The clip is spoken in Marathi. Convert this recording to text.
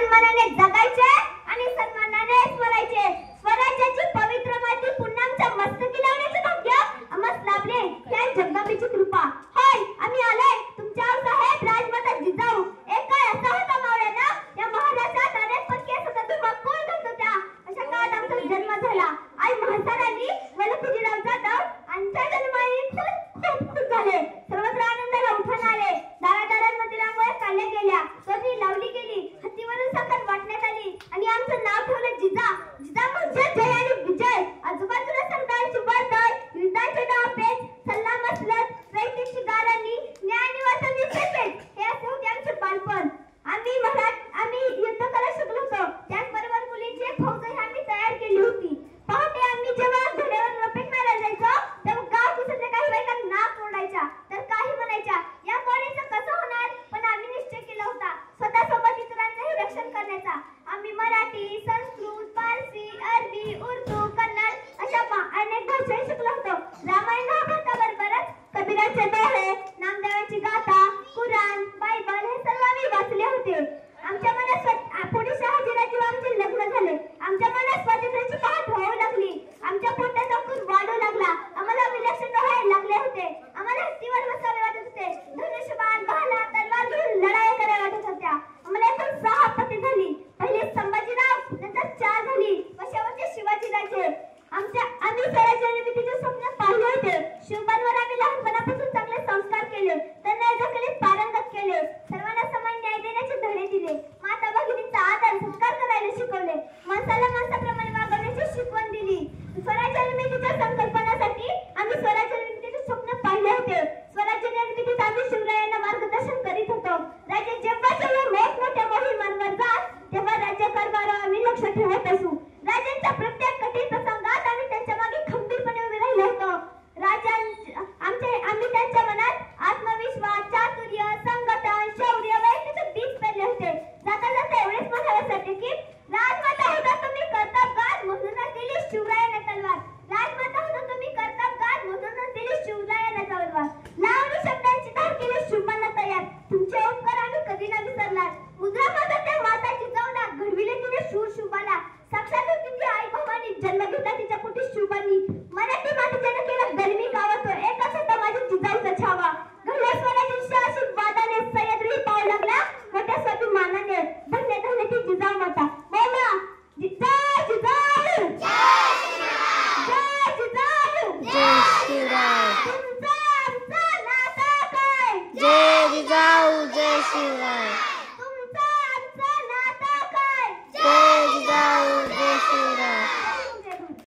सन्मानाने जगायचे आणि सन्मानाने मरायचे. स्वराज्याची पवित्र माती पुन्हा आमच्या मस्तकी लावण्याचे भाग्य आम्हास लाभले. त्या जगदंबेची कृपा. होय, आम्ही आलोय तुमच्यावर साहेब राजमाता जिजाऊ. एक काळ असा होता मावळ्यांना, या महाराष्ट्रात अनेक परकीय सत्ता मक्कूळ धरत होत्या. अशा काळात आमचा जन्म झाला. आई म्हातारांनी वलखुजीराव जाधव आमच्या जन्माने खूप खुश झाले. सर्वत्र आनंदाला उठून आले. दारादारांमध्ये रांगोळ्या काढल्या गेल्या, तोरणी लावली गेली, हत्तीवरून साखर वाटण्यात आली आणि आमचं नाव ठेवलं जिजा. जिजा म्हणजे जय आणि विजय. आजूबाजूला सरदारांची वर्दळ, युद्धाचे डावपेच, सल्ला मसलत, रयते शिगारांनी, न्याय निवासांनी पेपेट. हे असे होते आमचे बालपण. आम्ही युद्ध करायला शिकलो होतो. त्याचबरोबर मुलींची एक फौजही आम्ही तयार केली होती. पहाटे आम्ही जेव्हा घड्यावर रपेट मारायला जायचो तेव्हा गाव कुसरल्या काही बायका नाक ओढायच्या तर काही म्हणायच्या या कोणीचं कसं होणार. पण आम्ही निश्चय केला होता स्वतःसोबत इतरांचंही रक्षण करण्याचा. आम्ही मराठी, संस्कृत, पारसी, अरबी, उर्दू, कन्नड अशा अनेक भाषाही शिकलो होतो. रामायण महाभारताबरोबरच कबीराचे दोहे, नामदेवांची गाथा, कुराण, बायबल हे सर्व आम्ही वाचले होते. आमच्या मनात पुढे शहाजीराजे आमचे लग्न झाले. आमच्या मनात